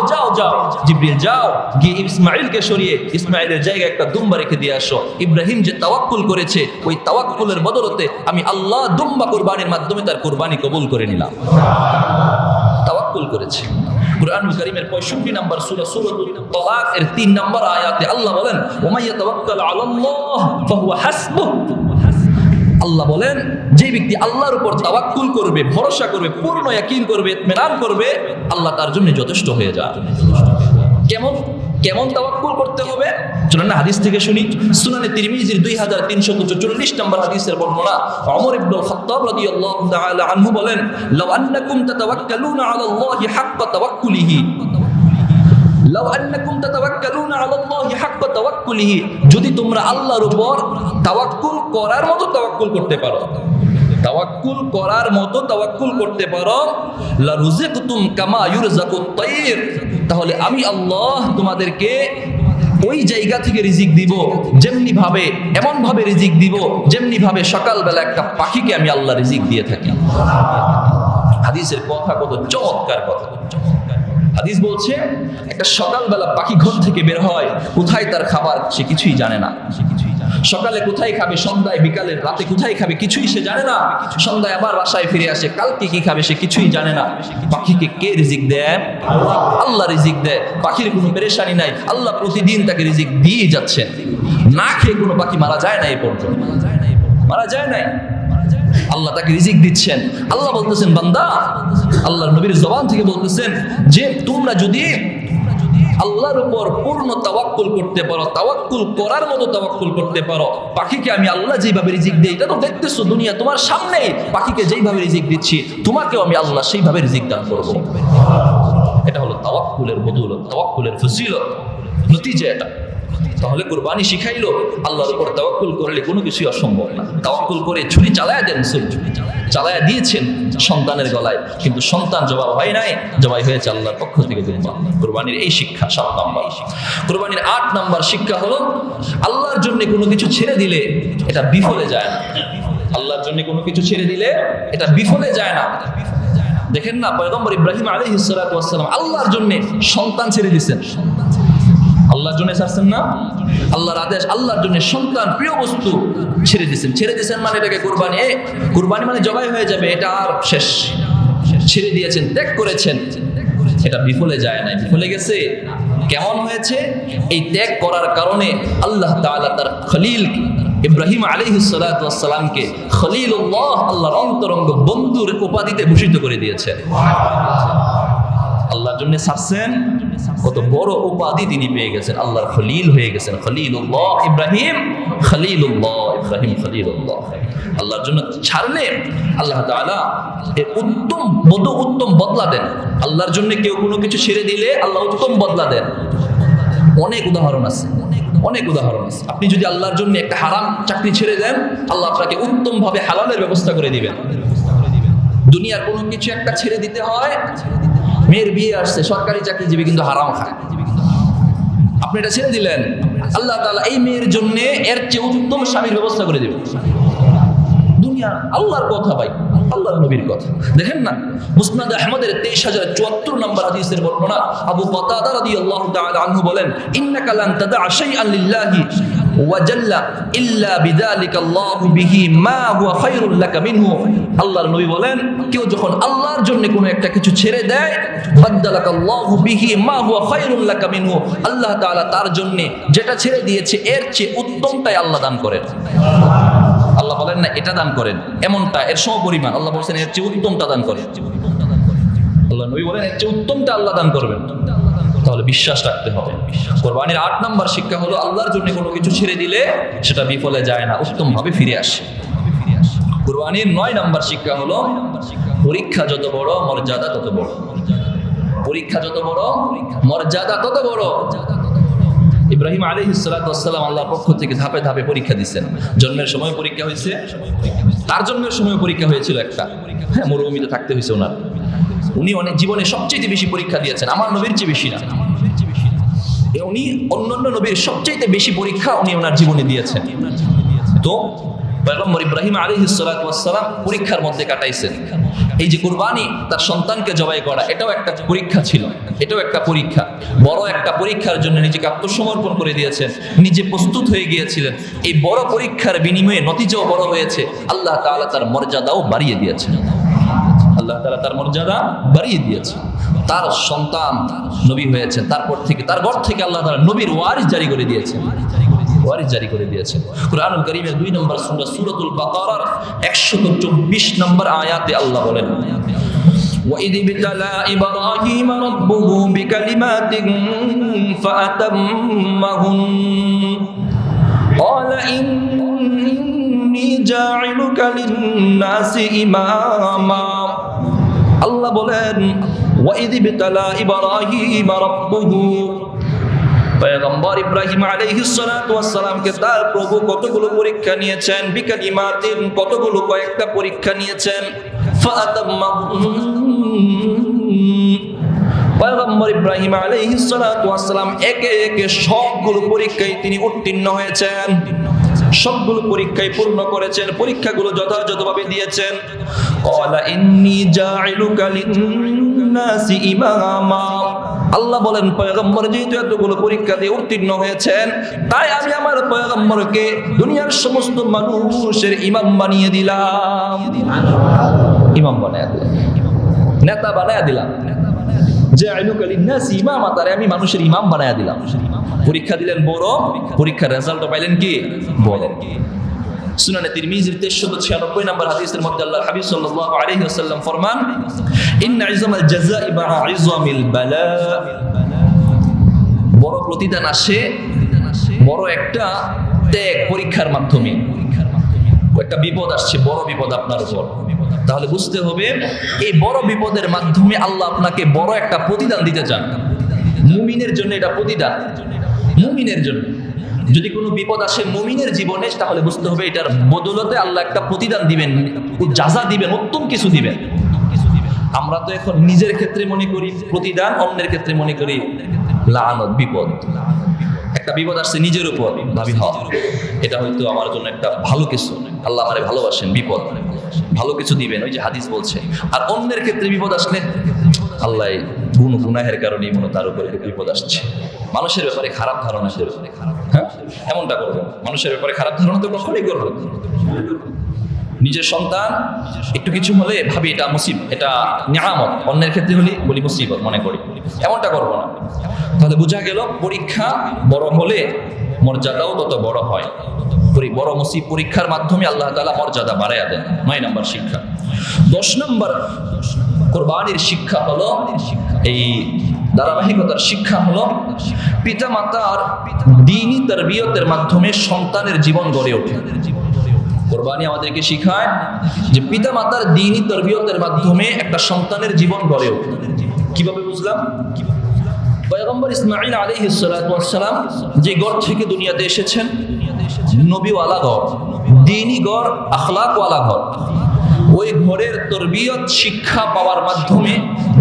জিবরিল যাও, গিয়ে ইসমাঈলকে সরিয়ে ইসমাঈলের জায়গায় একটা দুম্বা রেখে দিয়ে আসো। ইব্রাহিম যে তাওয়াক্কুল করেছে, ওই তাওয়াক্কুলের বদলতে আমি আল্লাহ দুম্বা কুরবানির মাধ্যমে তার কুরবানি কবুল করে নিলাম। তাওয়াক্কুল করেছে। কুরআনুল কারীমের 65 নম্বর সূরা সূরাতুত তালাক এর 3 নম্বর আয়াতে আল্লাহ বলেন ওয়া মান ইয়াতাওয়াক্কাল আলাল্লাহ ফাহুয়া হাসবুহ। আল্লাহ বলেন যে ব্যক্তি আল্লাহর উপর তাওয়াক্কুল করবে, ভরসা করবে, পূর্ণ ইয়াকিন করবে, ইতমিনান করবে, আল্লাহ তার জন্য যথেষ্ট হয়ে যায়। কেমন তাওয়াক্কুল করতে হবে? চলুন না হাদিস থেকে শুনি। সুনানে তিরমিজির 2344 নম্বর হাদিসের বর্ণনা। ওমর ইবনুল খাত্তাব রাদিয়াল্লাহু তাআলা আনহু বলেন লাউ আন্নাকুম তাতাওয়াক্কালুনা আলাল্লাহি হাক্কা তাওয়াক্কুলিহি, লাউ আন্নাকুম তাতাওয়াক্কালুনা আলাল্লাহি হাক্কা তাওয়াক্কুলিহি, যদি তোমরা আল্লাহর উপর তাওয়াক্কুল করার মতো তাওয়াক্কুল করতে পারো, তাওয়াক্কুল করার মতো তাওয়াক্কুল করতে পারো, লা রুজিকতুম কামা ইউরজাকুত তাইর, তাহলে আমি আল্লাহ তোমাদেরকে ওই জায়গা থেকে রিজিক দিব, যেমনি ভাবে এমন ভাবে রিজিক দিব যেমনি ভাবে সকালবেলা একটা পাখিকে আমি আল্লাহ রিজিক দিয়ে থাকি। হাদিসের কথা কত চমৎকার কথা। হাদিস বলছে একটা সকালবেলা পাখি ঘর থেকে বের হয়, কোথায় তার খাবার সে কিছুই জানে না। সকালে কোথায় খাবে, সন্ধ্যায়, বিকালে, রাতে কোথায় খাবে কিছুই সে জানে না। সন্ধ্যায় আবার বাসায় ফিরে আসে, কালকে কি খাবে সে কিছুই জানে না। পাখিকে কে রিজিক দেয়? আল্লাহ রিজিক দেয়। পাখির কোনো পেরেশানি নাই, আল্লাহ প্রতিদিন তাকে রিজিক দিয়ে যাচ্ছেন। না খেয়ে কোনো পাখি মারা যায় না, এই পর্যন্ত মারা যায় নাই, আল্লাহ তাকে রিজিক দিচ্ছেন। আল্লাহ বলতেছেন বান্দা, আল্লাহর নবীর জবান থেকে বলতেছেন যে তোমরা যদি আল্লাহর উপর পূর্ণ তাওয়াক্কুল করতে পারো, তাওয়াক্কুল করার মতো তাওয়াক্কুল করতে পারো, পাখিকে আমি আল্লাহ যেভাবে রিজিক দেই, এটা তো দেখতেছো দুনিয়া তোমার সামনেই, পাখিকে যেইভাবে রিজিক দিচ্ছি তোমাকেও আমি আল্লাহ সেইভাবে রিজিক দান করব। এটা হলো তাওয়াক্কুলের বদৌলত, তাওয়াক্কুলের ফজিলত, নতিজা এটা। তাহলে কুরবানি শিখাইলো আল্লাহর উপর তাওয়াক্কুল করলে কোনো কিছুই অসম্ভব না। তাওয়াক্কুল করে ছুরি চালায়া দেন, চালায়া দিয়েছেন সন্তানের গলায়, কিন্তু সন্তান জবাব হয় নাই, জবাই হয়েছে আল্লাহর পক্ষ থেকে দুম্বা। কুরবানির এই শিক্ষা 7 নম্বর। কুরবানির 8 নম্বর শিক্ষা হলো আল্লাহর জন্য কোনো কিছু ছেড়ে দিলে এটা বিফলে যায় না। আল্লাহর জন্য কোনো কিছু ছেড়ে দিলে এটা বিফলে যায় না। দেখেন না, পয়গম্বর ইব্রাহিম আলাইহিস সালাতু ওয়াস সালাম আল্লাহর জন্য সন্তান ছেড়ে দিয়েছেন। আল্লাহর জন্য ছাড়ছেন না, আল্লাহর আদেশ, আল্লাহর জন্য সন্তান প্রিয় বস্তু ছেড়ে দিয়েছেন মানে এটাকে কুরবানি মানে জবাই হয়ে যাবে, এটা আর শেষ। ছেড়ে দিয়েছেন, ত্যাগ করেছেন, এটা বিফলে যায় না, বিফলে গেছে। কেমন হয়েছে? এই ত্যাগ করার কারণে আল্লাহ তাআলা তার খলিল ইব্রাহিম আলাইহিস সালাতু ওয়াস সালামকে খলিলুল্লাহ, আল্লাহর অন্তরঙ্গ বন্ধুর উপাধিতে ভূষিত করে দিয়েছেন। আল্লাহর জন্য ছাড়ছেন, কত বড় উপাধি তিনি পেয়ে গেছেন, আল্লাহর খলিল হয়ে গেছেন। খলিলুল্লাহ ইব্রাহিম, খলিলুল্লাহ ইব্রাহিম, খলিলুল্লাহ। আল্লাহর জন্য ছাড়লে আল্লাহ তাআলা এর উত্তম বদলা দেন। আল্লাহর জন্য কেউ কোনো কিছু ছেড়ে দিলে আল্লাহ উত্তম বদলা দেন। অনেক উদাহরণ আছে। আপনি যদি আল্লাহর জন্য একটা হারাম চাকরি ছেড়ে দেন, আল্লাহ আপনাকে উত্তম ভাবে হালালের ব্যবস্থা করে দিবেন। দুনিয়ার কোনো কিছু একটা ছেড়ে দিতে হয়, মেয়ের বিয়ে আসছে, সরকারি চাকরিজীবী কিন্তু হারাম খায়, আপনি এটা ছেড়ে দিলেন, আল্লাহ তাআলা এই মেয়ের জন্য এর চেয়ে উত্তম স্বামীর ব্যবস্থা করে দেবেন। দুনিয়া আল্লাহর কথা ভাই, আল্লাহর নবীর কথা। দেখেন না, মুসনাদ আহমদের 23074 নম্বর হাদিসের বর্ণনা, আবু কাতাদা রাদিয়াল্লাহু তাআলা আনহু বলেন, ইন্নাকা লান তাদা শাইআন লিল্লাহি ওয়া জাল্লা ইল্লা বিযালিকা আল্লাহু বিহি মা হুয়া খায়রুল লাকা মিনহু। আল্লাহর নবী বলেন, কেউ যখন আল্লাহর জন্য কোনো একটা কিছু ছেড়ে দেয়, বাদদালাকা আল্লাহু বিহি মা হুয়া খায়রুল লাকা মিনহু, আল্লাহ তাআলা তার জন্য যেটা ছেড়ে দিয়েছে এর চেয়ে উত্তমটাই আল্লাহ দান করেন। আল্লাহ বলেন না এটা দান করেন, এমনটা এর সমপরিমাণ, আল্লাহ বলছেন এর চেয়ে উত্তমটা দান করেন। আল্লাহ নবী বলেন এর চেয়ে উত্তমটা আল্লাহ দান করবেন। তাহলে বিশ্বাস রাখতে হবে। কোরবানির 8 নম্বর শিক্ষা হলো, আল্লাহর জন্য কোনো কিছু ছেড়ে দিলে সেটা বিফলে যায় না, উত্তমভাবে ফিরে আসে। কোরবানির 9 নম্বর শিক্ষা হলো, পরীক্ষা যত বড় মর্যাদা তত বড়। পরীক্ষা যত বড় মর্যাদা তত বড়। ইব্রাহিম আলাইহিস সালাতু ওয়াস সালাম আল্লাহর পক্ষ থেকে ধাপে ধাপে পরীক্ষা দিয়েছেন। জন্মের সময় পরীক্ষা হয়েছে, তার জন্মের সময় পরীক্ষা হয়েছিল একটা, হ্যাঁ, মরুভূমিতে থাকতে হয়েছে ওনার। উনি অনেক জীবনে সবচেয়ে বেশি পরীক্ষা দিয়েছেন, আমার নবীর চেয়ে বেশি না। উনি অন্যান্য নবীর সবচেয়ে বেশি পরীক্ষা উনি ওনার জীবনে দিয়েছেন। তো পয়গম্বর ইব্রাহিম আলাইহিস সালাতু ওয়াস সালাম পরীক্ষার মধ্যে কাটাইছেন। এই যে কুরবানি, তার সন্তানকে জবাই করা, এটাও একটা পরীক্ষা ছিল, এটাও একটা পরীক্ষা। বড় একটা পরীক্ষার জন্য নিজেকে আত্মসমর্পণ করে দিয়েছেন, নিজে প্রস্তুত হয়ে গিয়েছিলেন। এই বড় পরীক্ষার বিনিময়ে নতিজাও বড় হয়েছে, আল্লাহ তাআলা তার মর্যাদাও বাড়িয়ে দিয়েছেন। আল্লাহ তাআলা তার মর্যাদা বাড়িয়ে দিয়েছে, তার সন্তান নবী হয়েছেন। তারপর থেকে তার ঘর থেকে আল্লাহ তাআলা নবীর ওয়ারিস জারি করে দিয়েছেন, ওয়ারিস জারি করে দিয়েছেন। কুরআনুল কারীমের 2 নম্বর সূরা সূরাতুল বাকারার 124 নম্বর আয়াতে আল্লাহ বলেন, وَإِذِ ابْتَلَى إِبْرَاهِيمَ رَبُّهُ بِكَلِمَاتٍ فَأَتَمَّهُنَّ قَالَ إِنِّي جَاعِلُكَ لِلنَّاسِ إِمَامًا। আল্লাহ বলেন, وَإِذِ ابْتَلَى إِبْرَاهِيمَ رَبُّهُ, পয়গম্বর ইব্রাহিম আলাইহিস সালাতু ওয়াস সালামকে তার প্রভু কতগুলো পরীক্ষা নিয়েছেন, বিকালিমাতিন কতগুলো কয়েকটা পরীক্ষা নিয়েছেন। পয়গম্বর ইব্রাহিম আলাইহিস সালাতু ওয়াস সালাম একে একে সবগুলো পরীক্ষায় তিনি উত্তীর্ণ হয়েছেন, সবগুলো পরীক্ষায় পূর্ণ করেছেন, পরীক্ষাগুলো যথাযথভাবে দিয়েছেন। ক্বালা ইন্নী জাইলুকা লিন-নাসি ইমামা। আল্লাহ বলেন, পয়গম্বর যেহেতু এতগুলো পরীক্ষা দিয়ে উত্তীর্ণ হয়েছেন, তাই আমি আমার পয়গম্বরকে দুনিয়ার সমস্ত মানুষের ইমাম বানিয়ে দিলাম। ইমাম বানায় দিলাম, নেতা বানায় দিলাম। জাইলুকা লিন-নাসি ইমামা, তারে আমি মানুষের ইমাম বানায় দিলাম। পরীক্ষা দিলেন বড়, পরীক্ষার রেজাল্ট পাইলেন কি বড়। সুনানে তিরমিজির 396 নম্বর হাদিসের মধ্যে আল্লাহর হাবিব সাল্লাল্লাহু আলাইহি ওয়াসাল্লাম ফরমান, ইন্না ইযমাল জাযাই মা'a ইযমিল বালা। বড় প্রতিদান আসে বড় একটা ত্যাগ পরীক্ষার মাধ্যমে। একটা বিপদ আসছে, বড় বিপদ আপনার উপর, তাহলে বুঝতে হবে এই বড় বিপদের মাধ্যমে আল্লাহ আপনাকে বড় একটা প্রতিদান দিতে চান। মুমিনের জন্য এটা প্রতিদান, মুমিনের জন্য। যদি কোনো বিপদ আসে মুমিনের জীবনে, তাহলে বুঝতে হবে এটার বদলতে আল্লাহ একটা প্রতিদান দিবেন, জাযা দিবেন, উত্তম কিছু দিবেন। আমরা তো এখন নিজের ক্ষেত্রে মনে করি প্রতিদান, অন্যের ক্ষেত্রে মনে করি লানত, বিপদ। একটা বিপদ আসছে নিজের উপর, ভাবি হ্যাঁ এটা হয়তো আমার জন্য একটা ভালো কিছু, আল্লাহ আমারে ভালোবাসেন, বিপদ ভালো কিছু দিবেন, ওই যে হাদিস বলছে। আর অন্যের ক্ষেত্রে বিপদ আসলে আল্লাহ গুনাহের কারণে মনে তার উপরে বিপদ আসছে। মানুষের ব্যাপারে খারাপ ধারণা, হ্যাঁ এমনটা করবেন। মানুষের ব্যাপারে খারাপ ধারণা তো কখনোই করবেন। নিজের সন্তান একটু কিছু হলে ভাবি এটা মুসিবত, এটা নিয়ামত, অন্যের ক্ষেত্রে হলে বলি মুসিবত মনে করি, এমনটা করবো না। তাহলে বোঝা গেল পরীক্ষা বড় হলে মর্যাদাও তত বড় হয়। বড় পরীক্ষার মাধ্যমে আল্লাহ তাআলা মর্যাদা বাড়াইয়া দেন। 9 নম্বর শিক্ষা। 10 নম্বর কুরবানির শিক্ষা হলো, এই ধারাবাহিকতার শিক্ষা হলো, পিতা মাতার দ্বীনি তারবিয়তের মাধ্যমে সন্তানের জীবন গড়ে ওঠে। কুরবানি আমাদেরকে শিখায় যে পিতা মাতার দ্বীনি তারবিয়তের মাধ্যমে একটা সন্তানের জীবন গড়ে ওঠে। কিভাবে বুঝলাম? পয়গম্বর ইসমাঈল আলাইহিস সালাতু ওয়াস সালাম যে ঘর থেকে দুনিয়াতে এসেছেন, নবীওয়ালা ঘর, দ্বীনি ঘর, আখলাকওয়ালা ঘর। ওই ঘরের তরবিয়ত শিক্ষা পাওয়ার মাধ্যমে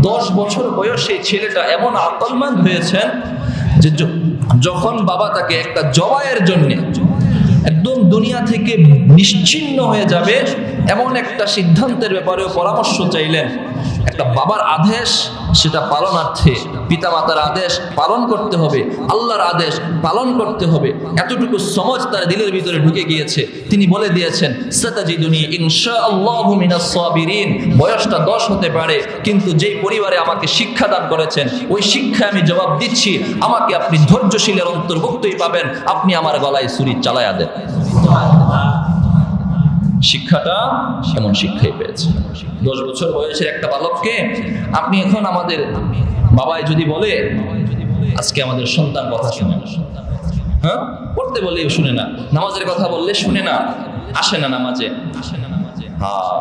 10 বছর বয়সে ছেলেটা এমন আকলমান হয়েছেন যে যখন বাবা তাকে একটা জবাইয়ের জন্য একদম দুনিয়া থেকে নিশ্চিহ্ন হয়ে যাবে এমন একটা সিদ্ধান্তের ব্যাপারেও পরামর্শ চাইলেন, একটা বাবার আদেশ সেটা পালনার্থে পিতামাতার আদেশ পালন করতে হবে, আল্লাহর আদেশ পালন করতে হবে, এতটুকু সমঝ তার দিলের ভিতরে ঢুকে গিয়েছে। তিনি বলে দিয়েছেন সাতাজিদুনি ইনশাআল্লাহু মিনাস সাবিরিন। বয়সটা 10 হতে পারে, কিন্তু যেই পরিবারে আমাকে শিক্ষা দান করেছেন ওই শিক্ষায় আমি জবাব দিচ্ছি, আমাকে আপনি ধৈর্যশীলের অন্তর্ভুক্তই পাবেন, আপনি আমার গলায় ছুরি চালায়া দেন। শিক্ষাটা এমন শিক্ষাই পেয়েছে। 10 বছর বয়সের একটা বালককে আপনি এখন আমাদের বাবাই যদি বলে আজকে আমাদের সন্তান কথা শুনে না, হ্যাঁ পড়তে বলে শুনে না, নামাজের কথা বললে শুনে না, আসে না নামাজে, হ্যাঁ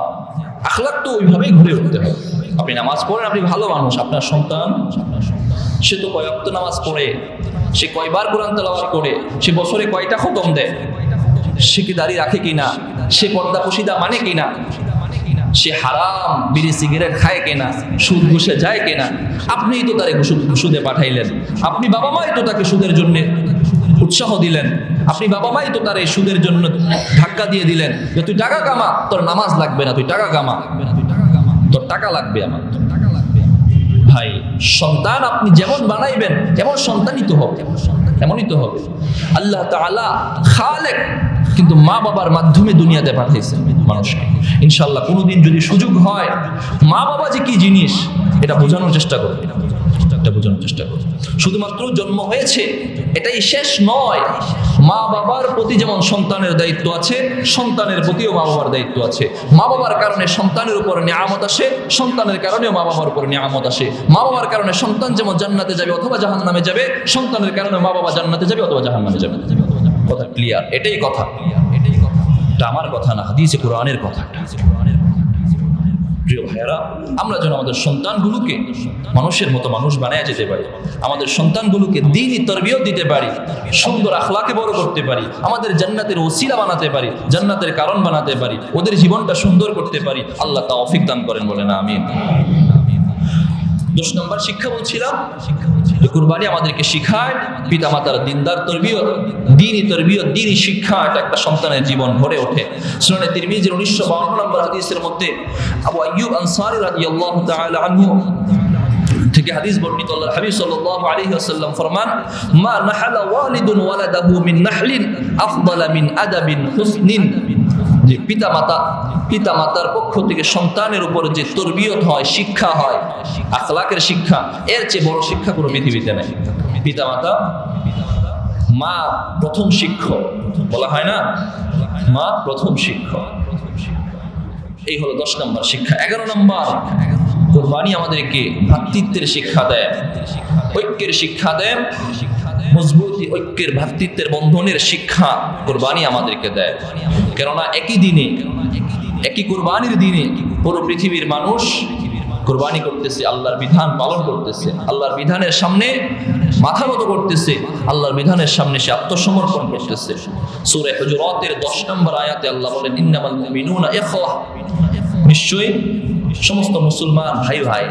আখলাক তো ওইভাবেই ঘুরে উঠতে হবে। আপনি নামাজ পড়েন, আপনি ভালো মানুষ, আপনার সন্তান সে তো কয় ওয়াক্ত নামাজ পড়ে, সে কয়বার কোরআন তেলাওয়াত করে, সে বছরে কয়টা খতম দেয়, সে কি দাড়ি রাখে কিনা, সে পর্দা পশিদা মানে কিনা, সে হারাম বিড়ি সিগারেট খায় কিনা, সুদ ঘুষে যায় কিনা। আপনিই তো তারে সুদে পাঠাইলেন, আপনি বাবা মাই তো তাকে সুদের জন্য উৎসাহ দিলেন, আপনি বাবা মাই তো তারে সুদের জন্য ধাক্কা দিয়ে দিলেন যে তুই টাকা কামা, তোর নামাজ লাগবে না, তুই টাকা কামা, তোর টাকা লাগবে আমার। ভাই সন্তান আপনি যেমন বানাইবেন তেমন সন্তানই তো হবে, এমনই তো হবে। আল্লাহ তাআলা খালেক, কিন্তু মা বাবার মাধ্যমে দুনিয়াতে পাঠাইছে মানুষকে। ইনশাআল্লাহ কোনোদিন যদি সুযোগ হয় মা বাবা যে কি জিনিস এটা বোঝানোর চেষ্টা করবে, এটা বোঝানোর চেষ্টা করবে। শুধুমাত্র জন্ম হয়েছে এটাই শেষ নয়, মা বাবার প্রতি যেমন সন্তানের দায়িত্ব আছে, সন্তানের প্রতিও মা বাবার দায়িত্ব আছে। মা বাবার কারণে সন্তানের উপর নিয়ামত আসে, সন্তানের কারণেও মা বাবার উপর নিয়ামত আসে। মা বাবার কারণে সন্তান যেমন জান্নাতে যাবে অথবা জাহান্নামে যাবে, সন্তানের কারণে মা বাবা জান্নাতে যাবে অথবা জাহান্নামে যাবে। কথা ক্লিয়ার? এটাই কথা, এটা আমার কথা না, হাদিসে কোরআনের কথা। প্রিয় ভাইয়েরা, আমরা যেন আমাদের সন্তানগুলোকে মানুষের মতো মানুষ বানায় যেতে পারি, আমাদের সন্তানগুলোকে দ্বীনি তরবিয়ত দিতে পারি, সুন্দর আখলাকে বড় করতে পারি, আমাদের জান্নাতের ওসিলা বানাতে পারি, জান্নাতের কারণ বানাতে পারি, ওদের জীবনটা সুন্দর করতে পারি। আল্লাহ তৌফিক দান করেন, বলেন আমিন। 10 নম্বর শিক্ষা বলছিলাম যে কুরবানি আমাদেরকে শিখায় পিতামাতার দিনদার তরবিয়ত, দ্বীনি তরবিয়ত, দ্বীনি শিক্ষা, এটা একটা সন্তানের জীবন ভরে ওঠে। সুনানে তিরমিজির 1952 নম্বর হাদিসের মধ্যে আবু আইয়ুব আনসারী রাদিয়াল্লাহু তাআলা আনহু থেকে হাদিস বর্ণিত, আল্লাহর হাবিব সাল্লাল্লাহু আলাইহি ওয়াসাল্লাম ফরমান, মা নাহালা ওয়ালিদুন ওয়ালাদাহু মিন নাহলিন আফদালা মিন আদাবিন হুসনিন। যে পিতামাতার পক্ষ থেকে সন্তানের উপর যে তরবিয়ত হয়, শিক্ষা হয়, আখলাকের শিক্ষা, এর চেয়ে বড় শিক্ষা কোনো পৃথিবীতে নেই। পিতামাতা, মা প্রথম শিক্ষক বলা হয় না, মা প্রথম শিক্ষক। এই হলো 10 নম্বর শিক্ষা। 11 নম্বর, কুরবানি আমাদেরকে ভ্রাতৃত্বের শিক্ষা দেয়, ঐক্যের শিক্ষা দেয়, মজবুতি ঐক্যের ভ্রাতৃত্বের বন্ধনের শিক্ষা কুরবানি আমাদেরকে দেয়। কেননা একই দিনে, একই কুরবানির দিনে পুরো পৃথিবীর মানুষ কুরবানি করতেছে, আল্লাহর বিধান পালন করতেছে, আল্লাহর বিধানের সামনে মাথা নত করতেছে, আল্লাহর বিধানের সামনে সে আত্মসমর্পণ করতেছে। সূরা হুজুরাতের 10 নম্বর আয়াতে আল্লাহ বলেন, ইন্নামাল মুমিনুনা ইখওয়া, নিশ্চয়ই সমস্ত মুসলমান ভাই ভাই,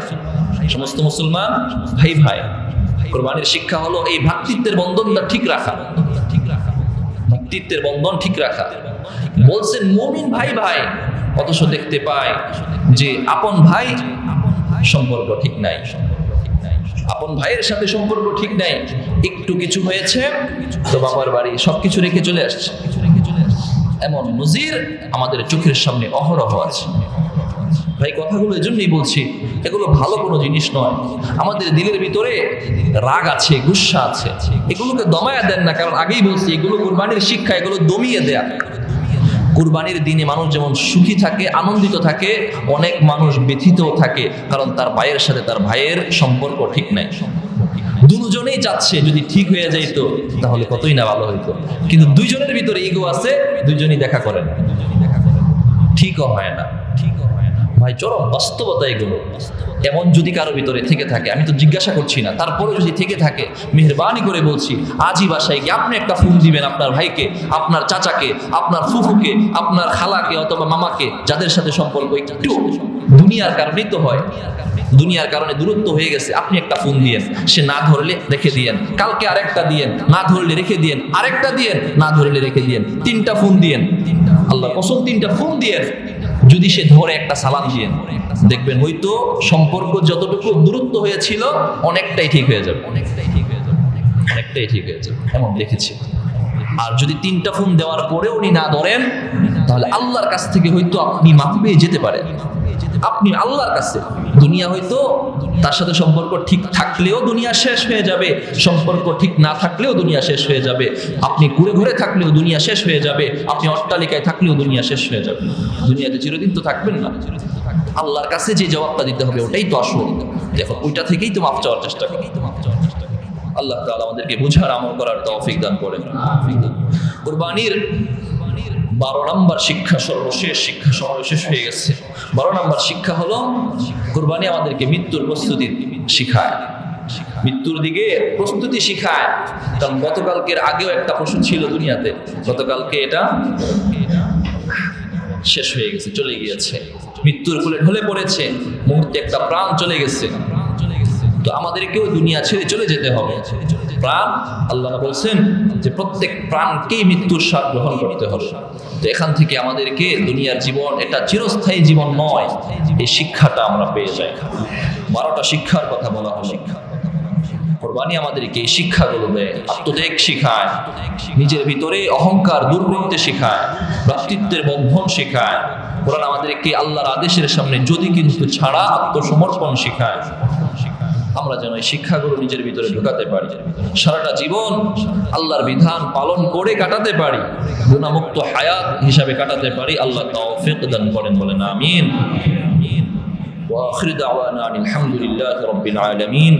সমস্ত মুসলমান ভাই ভাই। কুরবানির শিক্ষা হলো এই ভ্রাতৃত্বের বন্ধনটা ঠিক রাখা, ভ্রাতৃত্বের বন্ধন ঠিক রাখা। বলছেন মুমিন ভাই ভাই, অথচ দেখতে পায় যে আপন ভাই সম্পর্ক ঠিক নাই, আপন ভাইয়ের সাথে সম্পর্ক ঠিক নাই, একটু কিছু হয়েছে তো বাবার বাড়ি সবকিছু রেখে চলে আসছে। এমন নজির আমাদের চোখের সামনে অহরহ আছে। ভাই কথাগুলো এজন্যই বলছি, এগুলো ভালো কোনো জিনিস নয়। আমাদের দিলের ভিতরে রাগ আছে, গুসা আছে, এগুলোকে দমায়া দেন না। কারণ আগেই বলছি, এগুলো কুরবানির শিক্ষা, এগুলো দমিয়ে দেয়া। কুরবানির দিনে মানুষ যেমন সুখী থাকে, আনন্দিত থাকে, অনেক মানুষ ব্যথিতও থাকে, কারণ তার ভাইয়ের সাথে তার ভাইয়ের সম্পর্ক ঠিক নাই। দুজনেই চাচ্ছে যদি ঠিক হয়ে যাইত তাহলে কতই না ভালো হইতো, কিন্তু দুইজনের ভিতরে ইগো আছে, দুইজনই দেখা করে না, ঠিকও হয় না। ভাই চরম বাস্তবতা এগুলো। এমন যদি কারো ভিতরে থেকে থাকে, আমি তো জিজ্ঞাসা করছি না, তারপরে যদি থেকে থাকে, মেহেরবানি করে বলছি আজই বাসায় গিয়ে আপনি একটা ফোন দিবেন আপনার ভাইকে, আপনার চাচাকে, আপনার ফুফুকে, আপনার খালাকে অথবা মামাকে, যাদের সাথে সম্পর্ক একটু দুনিয়ার কারণেই তো হয়, দুনিয়ার কারণে দূরত্ব হয়ে গেছে, আপনি একটা ফোন দিয়েন, সে না ধরলে রেখে দিয়েন, কালকে আরেকটা দিয়েন, না ধরলে রেখে দিয়েন, আরেকটা দিয়েন, না ধরলে রেখে দিয়েন, 3টা ফোন দিয়েন, আল্লাহ কসম 3টা ফোন দিয়েন, যদি সে ধরে একটা সালাম দিয়েন, দেখবেন হয়তো সম্পর্ক যতটুকু দূরত্ব হয়েছিল অনেকটাই ঠিক হয়ে যাবে, অনেকটাই ঠিক হয়ে যাবে, অনেকটাই ঠিক হয়ে যাবে, এমন দেখেছি। আর যদি 3টা ফোন দেওয়ার পরেও উনি না ধরেন, তাহলে আল্লাহর কাছ থেকে হয়তো আপনি মাফ পেয়ে যেতে পারেন, আপনি আল্লাহর কাছে। দুনিয়া হয়তো তার সাথে সম্পর্ক ঠিক থাকলেও দুনিয়া শেষ হয়ে যাবে, সম্পর্ক ঠিক না থাকলেও দুনিয়া শেষ হয়ে যাবে, আপনি ঘুরে ঘুরে থাকলেও দুনিয়া শেষ হয়ে যাবে, আপনি অট্টালিকায় থাকলেও দুনিয়া শেষ হয়ে যাবে। দুনিয়াতে চিরদিন তো থাকবেন না, আল্লাহর কাছে যে জবাবটা দিতে হবে ওটাই তো আসল। দেখো ওইটা থেকেই তো মাফ চাওয়ার চেষ্টা করি। আল্লাহ তাআলা আমাদেরকে বুঝার আমল করার তৌফিক দান করেন। কুরবানির 12 নম্বর শিক্ষা, সর্বশেষ শিক্ষা সর্বশেষ হয়ে গেছে। 12 নম্বর শিক্ষা হলো কুরবানি আমাদেরকে মৃত্যুর প্রস্তুতি শিখায়, মৃত্যুর দিকে প্রস্তুতি শিখায়। কারণ গতকালকের আগেও একটা পশু ছিল দুনিয়াতে, গতকালকে এটা শেষ হয়ে গেছে, চলে গিয়েছে, মৃত্যুর কোলে ঢলে পড়েছে, মুহূর্তে একটা প্রাণ চলে গেছে। তো আমাদেরকেও দুনিয়া ছেড়ে চলে যেতে হবে। প্রাণ, আল্লাহ বলছেন যে প্রত্যেক প্রাণকেই মৃত্যুর স্বাদ গ্রহণ করতে হবে। তো এখান থেকে আমাদেরকে দুনিয়ার জীবন এটা চিরস্থায়ী জীবন নয়, এই শিক্ষাটা আমরা পেয়ে যাই। 12টা শিক্ষার কথা বলা হলো। কুরবানি আমাদেরকে এই শিক্ষাগুলো দেয়, আত্মত্যাগ শিখায়, নিজের ভিতরে অহংকার দূর করতে শেখায়, ভ্রাতৃত্বের বন্ধন শেখায়। কোরআন আমাদেরকে আল্লাহর আদেশের সামনে যদি কিন্তু ছাড়া আত্মসমর্পণ শেখায়। আমরা যেন এই শিক্ষাগুলো নিজের ভিতরে ঢোকাতে পারি, সারাটা জীবন আল্লাহর বিধান পালন করে কাটাতে পারি, গুনাহমুক্ত হায়াত হিসাবে কাটাতে পারি। আল্লাহ তৌফিক দান করেন, বলেন আমিন। ওয়া আখিরু দাওয়ানা আলহামদুলিল্লাহি রাব্বিল আলামিন।